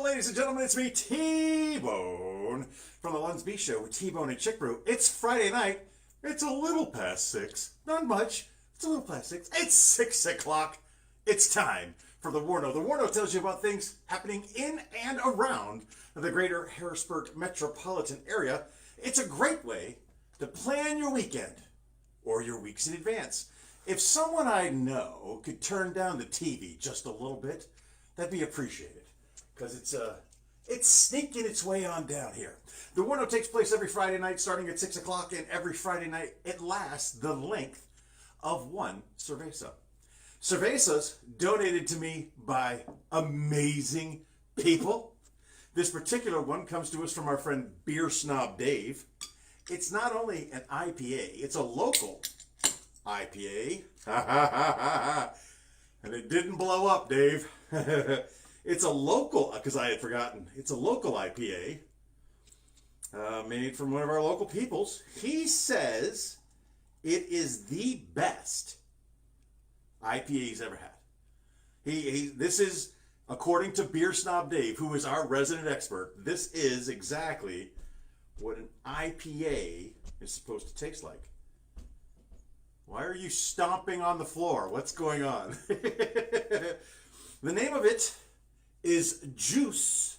ladies and gentlemen, it's me, T-Bone, from the Luns B Show with T-Bone and Chick Brew. It's Friday night. It's a little past 6. Not much. It's a little past 6. It's 6 o'clock. It's time for the WARNO. The WARNO tells you about things happening in and around the greater Harrisburg metropolitan area. It's a great way to plan your weekend or your weeks in advance. If someone I know could turn down the TV just a little bit, that'd be appreciated, because it's sneaking its way on down here. The WARNO takes place every Friday night starting at 6 o'clock, and every Friday night it lasts the length of one cerveza. Cervezas donated to me by amazing people. This particular one comes to us from our friend Beer Snob Dave. It's not only an IPA, it's a local IPA. And it didn't blow up, Dave. It's a local, because I had forgotten, it's a local IPA made from one of our local peoples. He says it is the best IPA he's ever had. This is, according to Beer Snob Dave, who is our resident expert, this is exactly what an IPA is supposed to taste like. Why are you stomping on the floor? What's going on? The name of it is Juicy.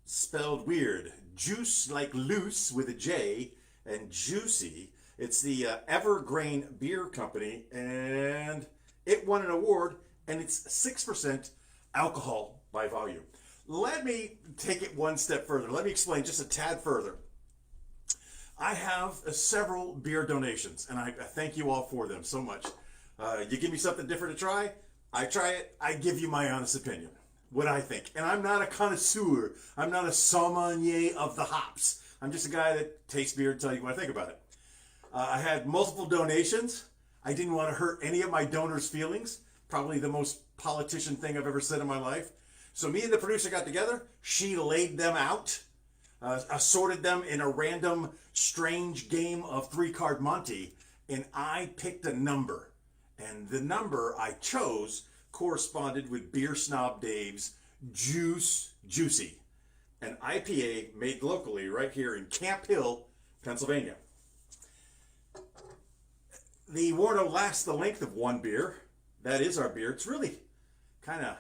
Spelled weird. Juice like loose with a J, and Juicy. It's the Evergreen Beer Company, and it won an award, and it's 6% alcohol by volume. Let me take it one step further. Let me explain just a tad further. I have several beer donations, and I thank you all for them so much. You give me something different to try, I try it, I give you my honest opinion, what I think. And I'm not a connoisseur. I'm not a sommelier of the hops. I'm just a guy that tastes beer and tell you what I think about it. I had multiple donations. I didn't want to hurt any of my donors' feelings. Probably the most politician thing I've ever said in my life. So me and the producer got together. She laid them out. Assorted them in a random, strange game of 3-card Monte, and I picked a number. And the number I chose corresponded with Beer Snob Dave's Juicy, an IPA made locally right here in Camp Hill, Pennsylvania. The WARNO lasts the length of one beer. That is our beer. It's really kind of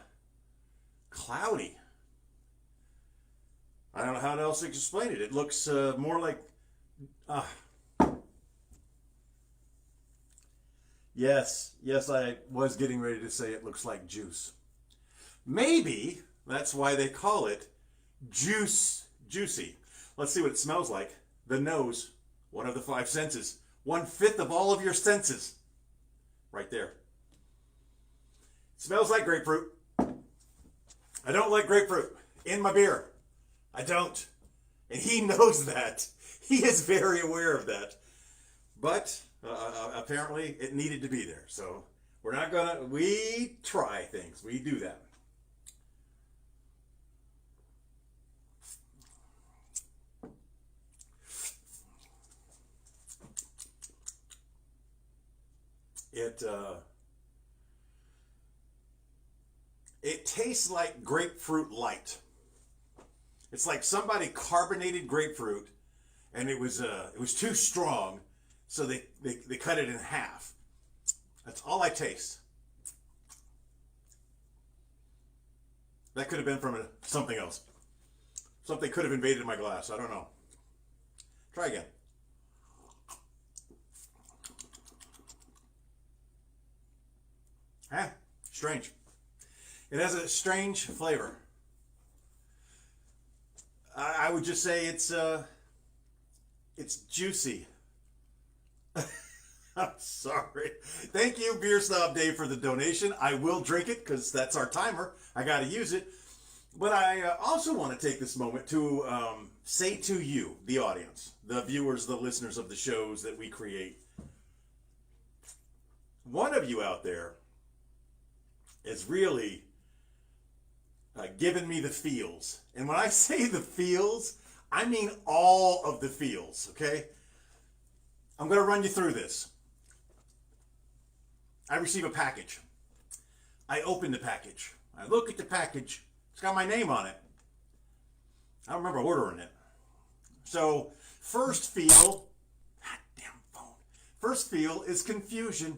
cloudy. I don't know how else to explain it. It looks more like... Yes, I was getting ready to say it looks like juice. Maybe that's why they call it Juicy. Let's see what it smells like. The nose, one of the 5 senses. 1/5 of all of your senses. Right there. It smells like grapefruit. I don't like grapefruit in my beer. I don't. And he knows that. He is very aware of that. But apparently it needed to be there. So we're not gonna, we try things. We do that. It tastes like grapefruit light. It's like somebody carbonated grapefruit, and it was too strong, so they cut it in half. That's all I taste. That could have been from something else. Something could have invaded my glass. I don't know. Try again. Strange. It has a strange flavor. I would just say it's juicy. I'm sorry. Thank you, Beer Snob Dave, for the donation. I will drink it because that's our timer. I got to use it. But I also want to take this moment to say to you, the audience, the viewers, the listeners of the shows that we create, one of you out there is really given me the feels. And when I say the feels, I mean all of the feels, okay? I'm going to run you through this. I receive a package. I open the package. I look at the package. It's got my name on it. I don't remember ordering it. So, first feel, goddamn phone. First feel is confusion.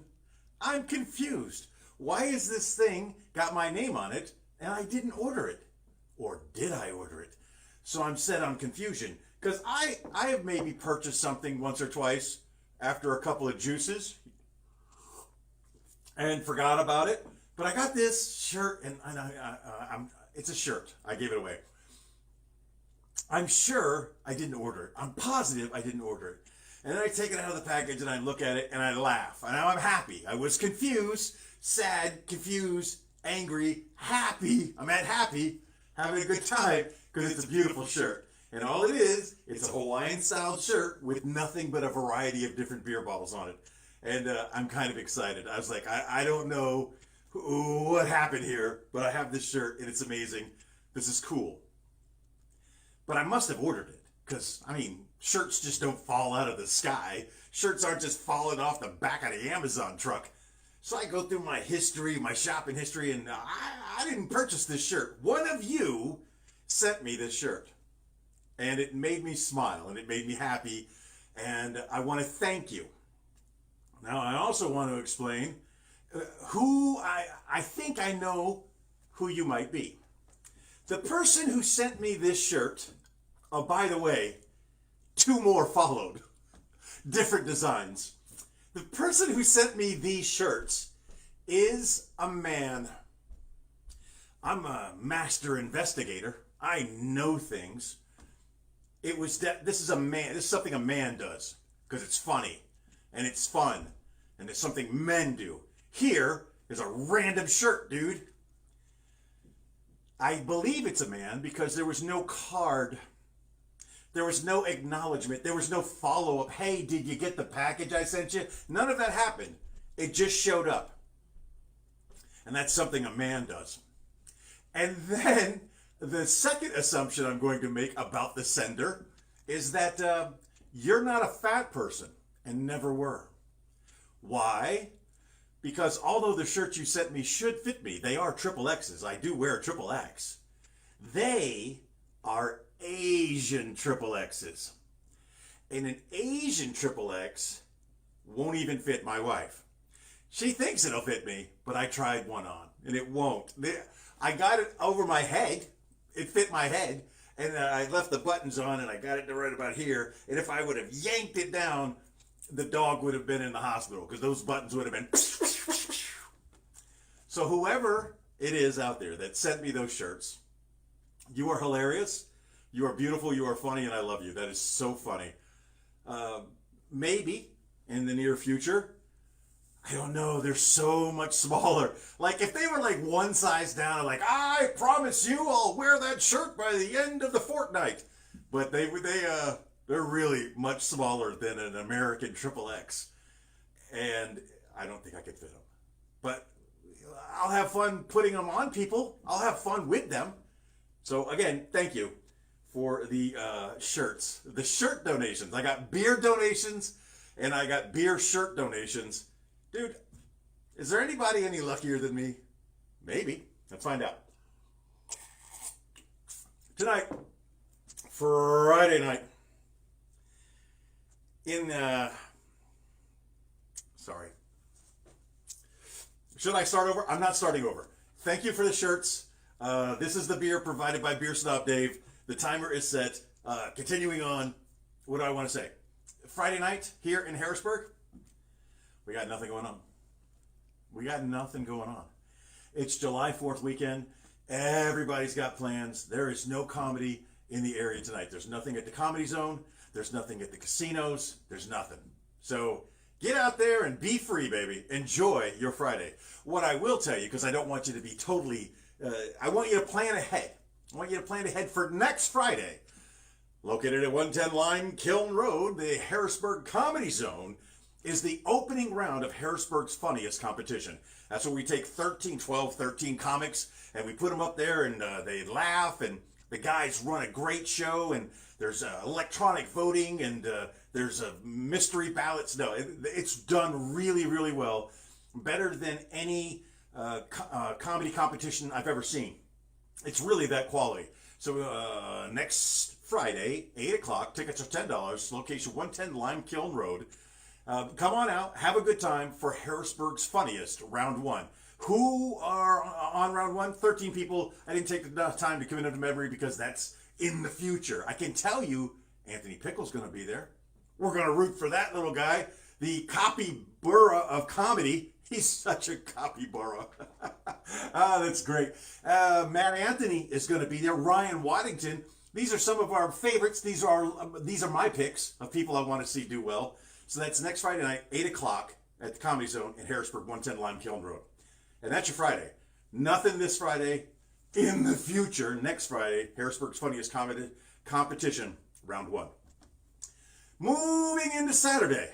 I'm confused. Why is this thing got my name on it and I didn't order it? Or did I order it? So I'm set on confusion. Because I have maybe purchased something once or twice after a couple of juices and forgot about it. But I got this shirt, and it's a shirt. I gave it away. I'm sure I didn't order it. I'm positive I didn't order it. And then I take it out of the package and I look at it and I laugh. And now I'm happy. I was confused, sad, confused, angry, happy. I'm at happy, having a good time because it's a beautiful shirt. And all it is, it's a Hawaiian-style shirt with nothing but a variety of different beer bottles on it. And I'm kind of excited. I was like, I don't know what happened here, but I have this shirt and it's amazing. This is cool. But I must have ordered it because, I mean, shirts just don't fall out of the sky. Shirts aren't just falling off the back of the Amazon truck. So I go through my history, my shopping history, and I didn't purchase this shirt. One of you sent me this shirt. And it made me smile and it made me happy. And I want to thank you. Now, I also want to explain who I think I know who you might be. The person who sent me this shirt, oh, by the way, 2 more followed. Different designs. The person who sent me these shirts is a man. I'm a master investigator. I know things. This is something a man does because it's funny and it's fun and it's something men do. Here is a random shirt, dude. I believe it's a man because there was no card. There was no acknowledgement. There was no follow-up. Hey, did you get the package I sent you? None of that happened. It just showed up. And that's something a man does. And then the second assumption I'm going to make about the sender is that you're not a fat person and never were. Why? Because although the shirts you sent me should fit me, they are triple X's. I do wear triple X. They are Asian triple X's. And an Asian triple X won't even fit my wife. She thinks it'll fit me, but I tried one on and it won't. I got it over my head. It fit my head, and I left the buttons on, and I got it to right about here. And if I would have yanked it down, the dog would have been in the hospital because those buttons would have been. So whoever it is out there that sent me those shirts, you are hilarious, you are beautiful, you are funny, and I love you. That is so funny. Maybe in the near future, I don't know, they're so much smaller. Like if they were like one size down, like I promise you I'll wear that shirt by the end of the fortnight. But they're really much smaller than an American triple X. And I don't think I could fit them. But I'll have fun putting them on people. I'll have fun with them. So again, thank you for the shirts, the shirt donations. I got beer donations and I got beer shirt donations. Dude, is there anybody any luckier than me? Maybe. Let's find out. Tonight, Friday night, sorry. Should I start over? I'm not starting over. Thank you for the shirts. This is the beer provided by Beer Snob Dave. The timer is set. Continuing on, what do I want to say? Friday night here in Harrisburg, we got nothing going on. We got nothing going on. It's July 4th weekend. Everybody's got plans. There is no comedy in the area tonight. There's nothing at the Comedy Zone. There's nothing at the casinos. There's nothing. So get out there and be free, baby. Enjoy your Friday. What I will tell you, because I don't want you to be totally, I want you to plan ahead. I want you to plan ahead for next Friday. Located at 110 Lime Kiln Road, the Harrisburg Comedy Zone is the opening round of Harrisburg's Funniest competition. That's where we take 12, 13 comics, and we put them up there, and they laugh, and the guys run a great show, and there's electronic voting, and there's mystery ballots. No, it's done really, really well. Better than any comedy competition I've ever seen. It's really that quality. So next Friday, 8 o'clock, tickets are $10, location 110 Lime Kiln Road. Come on out, have a good time for Harrisburg's Funniest, round one. Who are on round one? 13 people. I didn't take enough time to commit them to memory because that's in the future. I can tell you Anthony Pickle's going to be there. We're going to root for that little guy. The capybara of comedy. He's such a capybara. That's great. Matt Anthony is going to be there. Ryan Waddington. These are some of our favorites. These are my picks of people I want to see do well. So that's next Friday night, 8 o'clock at the Comedy Zone in Harrisburg, 110 Lime Kiln Road. And that's your Friday. Nothing this Friday. In the future, next Friday, Harrisburg's Funniest Comedy Competition, round one. Moving into Saturday.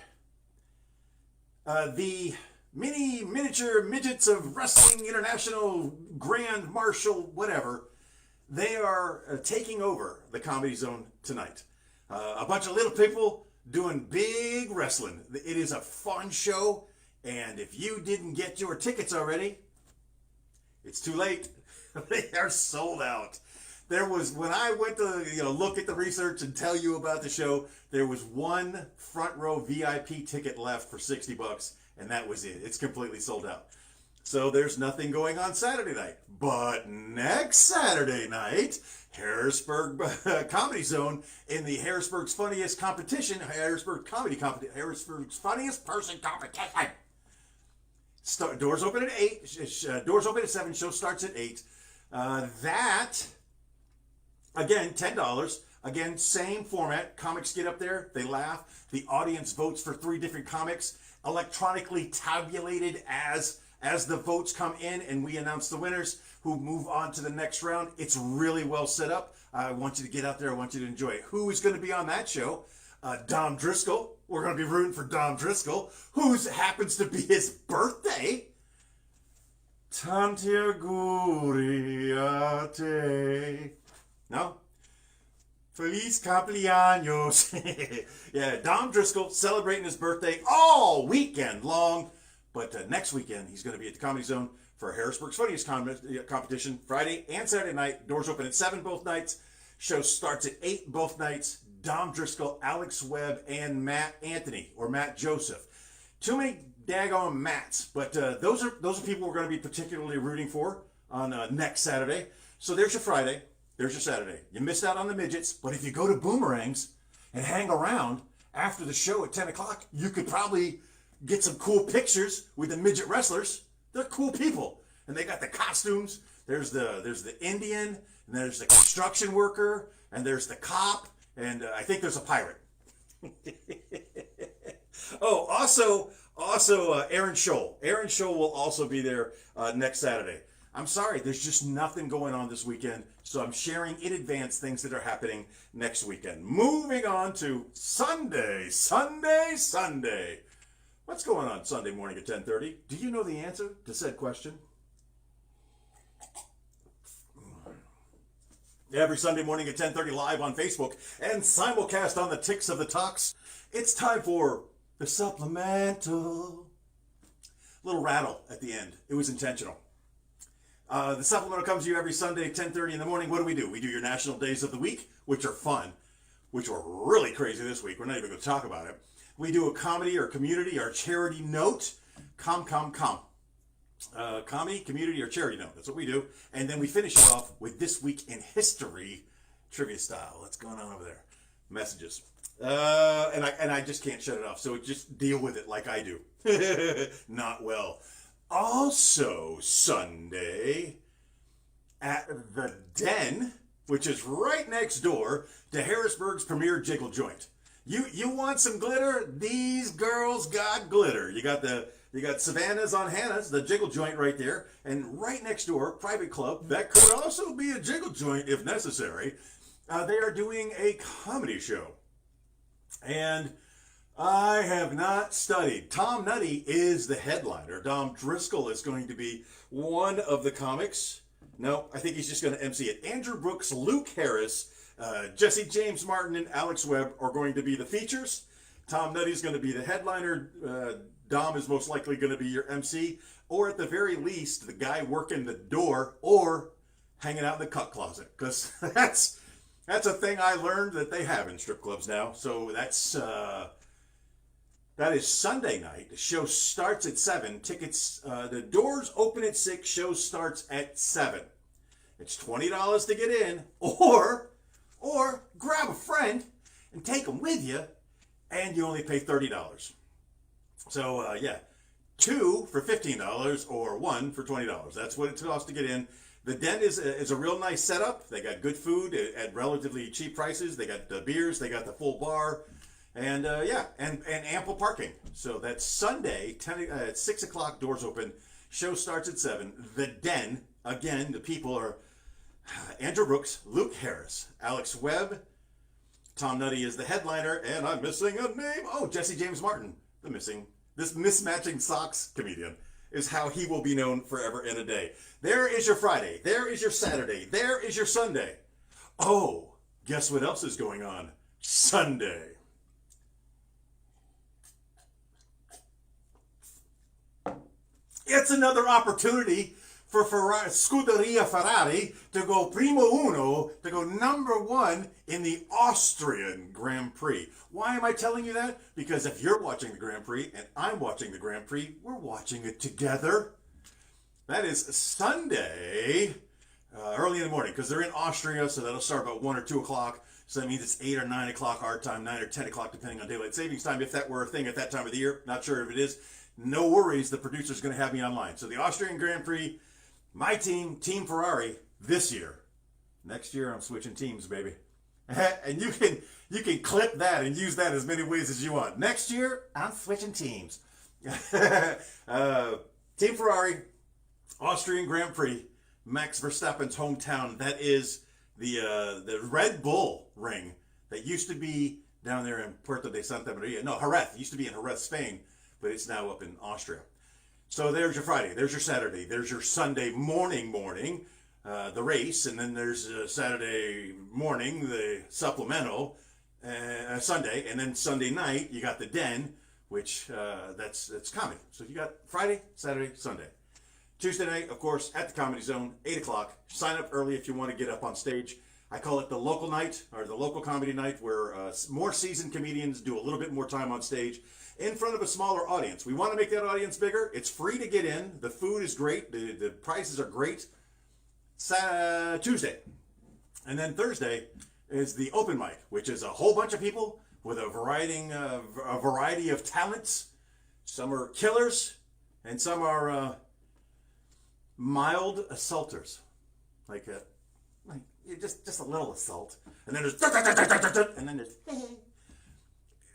The miniature midgets of Wrestling International Grand Marshal, whatever, they are taking over the Comedy Zone tonight. A bunch of little people doing big wrestling. It is a fun show, and if you didn't get your tickets already, it's too late. They are sold out. There was, when I went to look at the research and tell you about the show, there was one front row VIP ticket left for $60, and that was it. It's completely sold out. So there's nothing going on Saturday night. But next Saturday night, Harrisburg Comedy Zone in the Harrisburg's Funniest Competition, Harrisburg's Funniest Person Competition. Doors open at 8. Doors open at 7. Show starts at 8. That, again, $10. Again, same format. Comics get up there. They laugh. The audience votes for 3 different comics, electronically tabulated as the votes come in, and we announce the winners who move on to the next round. It's really well set up. I want you to get out there. I want you to enjoy it. Who is going to be on that show? Dom Driscoll. We're going to be rooting for Dom Driscoll, who happens to be his birthday. Tanti auguri a te. No? Feliz cumpleaños. Yeah, Dom Driscoll celebrating his birthday all weekend long. But next weekend, he's going to be at the Comedy Zone for Harrisburg's Funniest Competition, Friday and Saturday night. Doors open at 7 both nights. Show starts at 8 both nights. Dom Driscoll, Alex Webb, and Matt Anthony, or Matt Joseph. Too many daggone Matts, but those are people we're going to be particularly rooting for on next Saturday. So there's your Friday. There's your Saturday. You missed out on the midgets, but if you go to Boomerangs and hang around after the show at 10 o'clock, you could probably get some cool pictures with the midget wrestlers. They're cool people, and they got the costumes. There's the Indian, and there's the construction worker, and there's the cop, and I think there's a pirate. Oh, also Aaron Scholl. Aaron Scholl will also be there next Saturday. I'm sorry, there's just nothing going on this weekend, so I'm sharing in advance things that are happening next weekend. Moving on to Sunday. What's going on Sunday morning at 10:30? Do you know the answer to said question? Every Sunday morning at 10:30 live on Facebook and simulcast on the Ticks of the Talks. It's time for the supplemental. Little rattle at the end. It was intentional. The supplemental comes to you every Sunday at 10:30 in the morning. What do? We do your national days of the week, which are fun, which were really crazy this week. We're not even going to talk about it. We do a comedy or community or charity note. Comedy, community, or charity note. That's what we do. And then we finish it off with This Week in History trivia style. What's going on over there? Messages. And I just can't shut it off. So just deal with it like I do. Not well. Also, Sunday at the Den, which is right next door to Harrisburg's premier jiggle joint. You want some glitter? These girls got glitter. You got Savannah's on Hannah's, the jiggle joint right there, and right next door, private club that could also be a jiggle joint if necessary. They are doing a comedy show, and I have not studied. Tom Nutty is the headliner. Dom Driscoll is going to be one of the comics. No, I think he's just going to MC it. Andrew Brooks, Luke Harris, Jesse James Martin, and Alex Webb are going to be the features. Tom Nutty's going to be the headliner. Dom is most likely going to be your MC, or at the very least, the guy working the door or hanging out in the cut closet, because that's a thing I learned that they have in strip clubs now. So that is Sunday night. The show starts at 7. Tickets, the doors open at 6. Show starts at 7. It's $20 to get in, or grab a friend and take them with you, and you only pay $30. So yeah, 2 for $15 or 1 for $20. That's what it costs to get in. The Den is a real nice setup. They got good food at relatively cheap prices. They got the beers. They got the full bar. And yeah, and ample parking. So that's Sunday, at 6 o'clock, doors open. Show starts at 7. The Den, again, the people are Andrew Brooks, Luke Harris, Alex Webb, Tom Nutty is the headliner, and I'm missing a name. Oh, Jesse James Martin, this mismatching socks comedian is how he will be known forever and a day. There is your Friday. There is your Saturday. There is your Sunday. Oh, guess what else is going on? Sunday. It's another opportunity for Scuderia Ferrari to go primo uno, to go number 1 in the Austrian Grand Prix. Why am I telling you that? Because if you're watching the Grand Prix and I'm watching the Grand Prix, we're watching it together. That is Sunday, early in the morning, because they're in Austria, so that'll start about 1 or 2 o'clock. So that means it's 8 or 9 o'clock our time, 9 or 10 o'clock, depending on daylight savings time, if that were a thing at that time of the year. Not sure if it is. No worries, the producer's going to have me online. So the Austrian Grand Prix, my team, Team Ferrari, this year. Next year, I'm switching teams, baby. And you can clip that and use that as many ways as you want. Next year, I'm switching teams. Team Ferrari, Austrian Grand Prix, Max Verstappen's hometown. That is the Red Bull ring that used to be down there in Puerto de Santa Maria. No, Jerez. It used to be in Jerez, Spain, but it's now up in Austria. So there's your Friday, there's your Saturday, there's your Sunday morning, the race, and then there's Saturday morning, the supplemental, Sunday, and then Sunday night, you got the Den, which that's comedy. So you got Friday, Saturday, Sunday. Tuesday night, of course, at the Comedy Zone, 8 o'clock. Sign up early if you want to get up on stage. I call it the local night, or the local comedy night, where more seasoned comedians do a little bit more time on stage in front of a smaller audience. We want to make that audience bigger. It's free to get in. The food is great. The prices are great. Tuesday. And then Thursday is the open mic, which is a whole bunch of people with a variety of talents. Some are killers, and some are mild assaulters. Like just a little assault. And then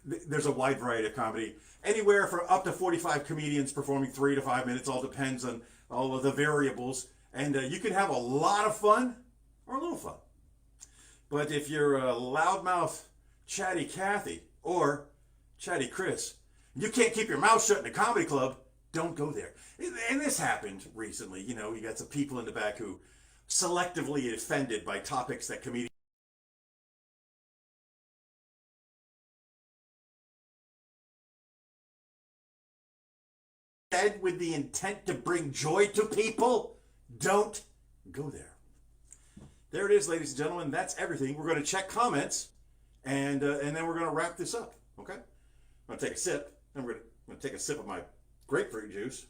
there's a wide variety of comedy. Anywhere from up to 45 comedians performing 3 to 5 minutes. All depends on all of the variables. And you can have a lot of fun or a little fun. But if you're a loudmouth Chatty Cathy or Chatty Chris, you can't keep your mouth shut in a comedy club, don't go there. And this happened recently. You know, you got some people in the back who selectively offended by topics that comedians said with the intent to bring joy to people. Don't go there. There it is, ladies and gentlemen. That's everything. We're going to check comments, and then we're going to wrap this up. Okay? I'm going to take a sip. Then we're going to take a sip of my grapefruit juice.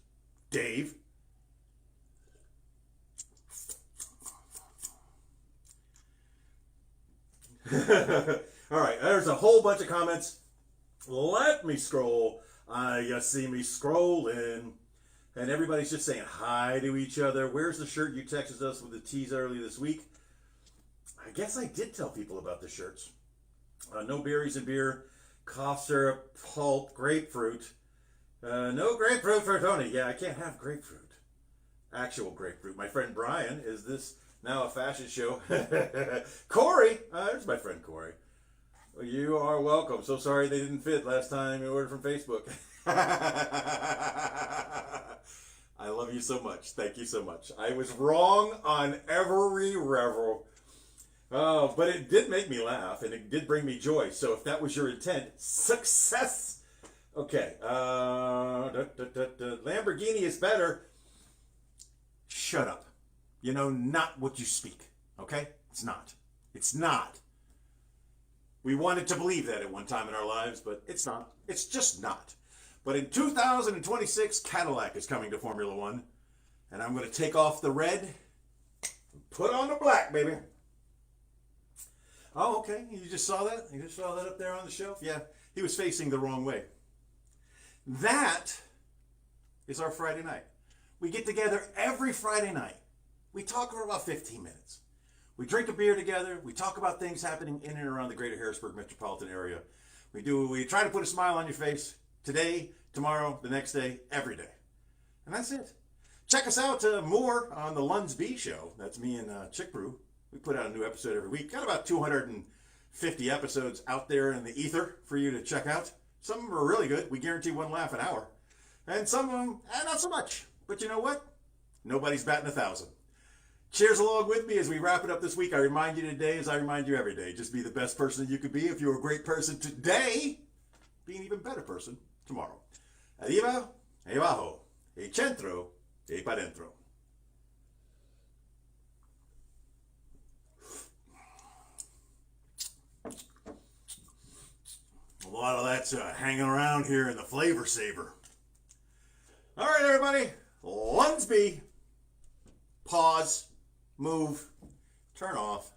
Dave. All right. There's a whole bunch of comments. Let me scroll. You see me scrolling. And everybody's just saying hi to each other. Where's the shirt you texted us with the tease earlier this week? I guess I did tell people about the shirts. No berries in beer, cough syrup, pulp, grapefruit. No grapefruit for Tony. Yeah, I can't have grapefruit. Actual grapefruit. My friend Brian, is this now a fashion show? Corey, there's my friend Corey. You are welcome. So sorry they didn't fit last time you ordered from Facebook. I love you so much. Thank you so much. I was wrong on every level. Oh, but it did make me laugh, and it did bring me joy. So if that was your intent, success. Okay. Lamborghini is better. Shut up. You know, not what you speak. Okay? It's not. It's not. We wanted to believe that at one time in our lives, but it's not. It's just not. But in 2026, Cadillac is coming to Formula One, and I'm going to take off the red and put on the black, baby. Oh, okay. You just saw that? You just saw that up there on the shelf? Yeah, he was facing the wrong way. That is our Friday night. We get together every Friday night. We talk for about 15 minutes. We drink a beer together. We talk about things happening in and around the greater Harrisburg metropolitan area. We try to put a smile on your face today, tomorrow, the next day, every day. And that's it. Check us out more on the Lunds B Show. That's me and Chick Brew. We put out a new episode every week. Got about 250 episodes out there in the ether for you to check out. Some of them are really good. We guarantee one laugh an hour. And some of them, not so much. But you know what? Nobody's batting 1,000. Cheers along with me as we wrap it up this week. I remind you today, as I remind you every day, just be the best person you could be. If you're a great person today, be an even better person tomorrow. Arriba, e abajo, e centro, e pa dentro. A lot of that's hanging around here in the flavor saver. All right, everybody. Lunsby. Pause. Move. Turn off.